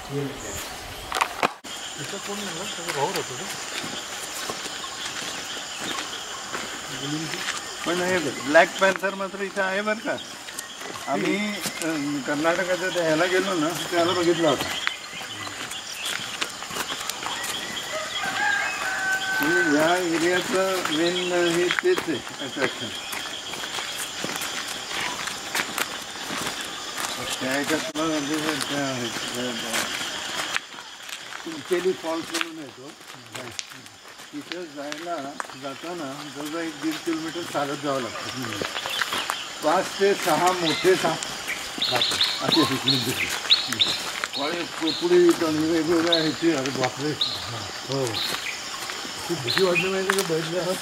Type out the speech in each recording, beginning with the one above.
कोण नाही त्याचा भाऊ होतो पण हे ब्लॅक पॅन्थर मात्र इथं आहे बरं का. आम्ही कर्नाटकाच्या त्या ह्याला गेलो ना त्याला बघितला होता. म्हणजे ह्या एरियाचं मेन हे तेच आहे अट्रॅक्शन. त्या ह्याच्यात चिंचेली फॉल्स म्हणून येतो. तिथं जाताना जवळजवळ 1-1.5 किलोमीटर चालत जावं लागतं. 5 ते 6 मोठे साप असे पुढे वेगवेगळ्या ह्याची. अरे बापरे, हो खूप भीती वाटली माहिती का बघितले आहात.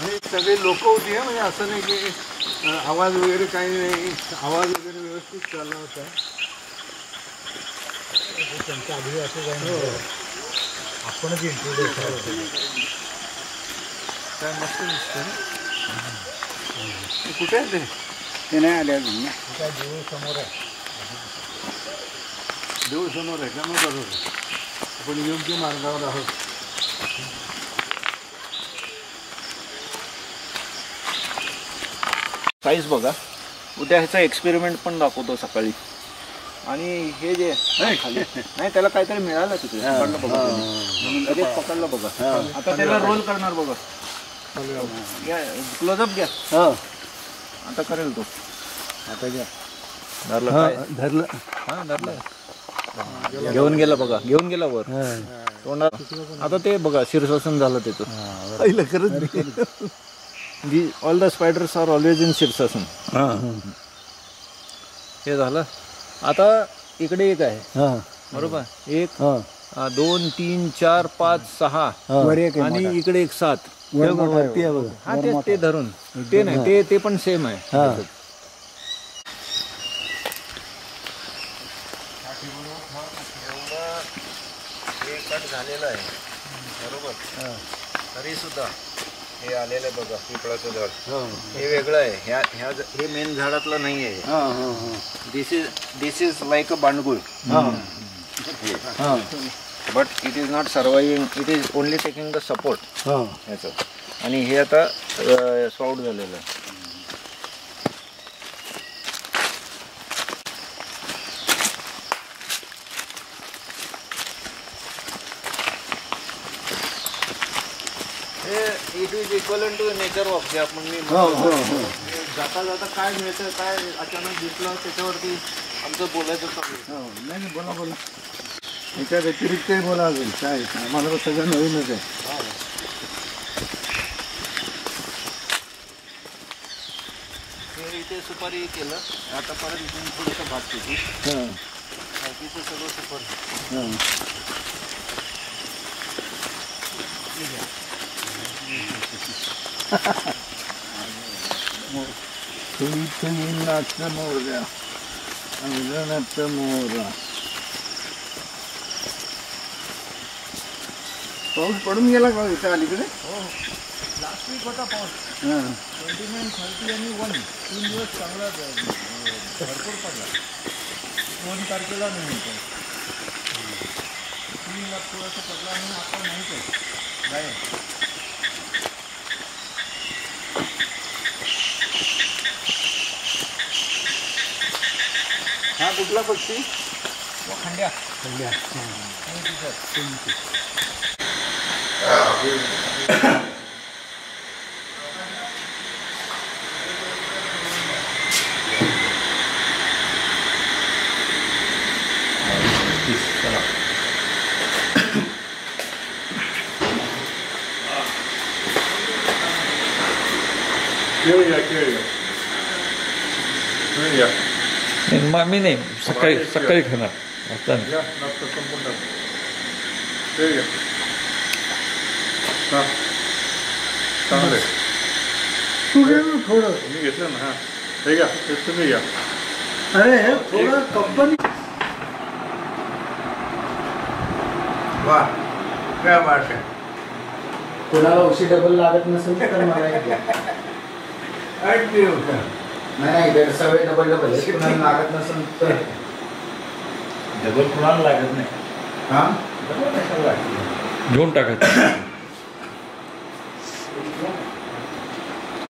आणि सगळे लोक होती म्हणजे असं नाही की आवाज वगैरे काही नाही. आवाज वगैरे व्यवस्थित चालला होता. त्यांच्या आधी असं जाऊन आपणच इंट्रोड्यूस काय मस्त दिसतं ना. कुठे आहे ते नाही आले अजून ना. काय देऊळ समोर आहे. देऊळ समोर आहे का. मग बरोबर आपण योग्य मार्गावर आहोत. साईज बघा. उद्या ह्याचा एक्सपेरिमेंट पण दाखवतो सकाळी. आणि हे जे खाली नाही त्याला काहीतरी मिळालं तिथे पकडलं बघा. लगेच पकडलं बघा. आता त्याला रोल करणार बघा. घ्या क्लोजअप घ्या. आता करेल तो. आता घ्या. धरलं. हां धरलं. घेऊन गेला बघा. घेऊन गेला वर तोंडात. आता ते बघा शीर्षासन झालं त्याचं. पहिलं खरंच. All the spiders are always in शीर्षासन. हे झालं. आता इकडे एक आहे बरोबर. 1 2 3 4 5 6 आणि इकडे एक 7. हा ते धरून ते नाही ते पण सेम आहे. कट झालेलं आहे बरोबर. तरी सुद्धा हे आलेलं बघा पिंपळाचं झाड. हे वेगळं आहे. हे मेन झाडातलं नाही आहे. दिस इज लाईक अ बांडगुळ. But it is not surviving. It is only taking the support ह्याचं. आणि हे आता स्वाउट झालेलं आहे. It is equal to nature walk जे आपण मी जाता जाता काय मिळतं काय अचानक दिसलं त्याच्यावरती आमचं बोलायचं चालू. नाही बोला. याच्या व्यतिरिक्तही बोला अजून काय. आम्हाला तर सगळं नवीनच आहे. इथे सुपारी केलं. आता परत इथून थोडंसं भात केली. बाकीचं सगळं सुपारी. नाच मोरया अंगणात मोरा. पाऊस पडून गेला का इथं अलीकडे. लास्ट वीक होता पाऊस. 29, 30 आणि 1 3 दिवस चांगला भरपूर पडला. 2 तारखेला नाही पाऊस. 3 ला थोडासा पडला आणि आता नाहीच आहे गायब. हा कुठला पक्षी. खंड्या. मी नाही सकाळी खाणार. चांगलं तू घे थोडं. मी घेतलं ना. हे घ्या तेच तुम्ही घ्या. अरे थोडं कंपनी. वा काय वाट आहे. कोणाला उशी डबल लागत नसेल तर मला नाही गैरसवय डबल कोणाला लागत नसेल तर डबल कुणाला लागत नाही हा डबल कशाला लागते घेऊन टाकायचं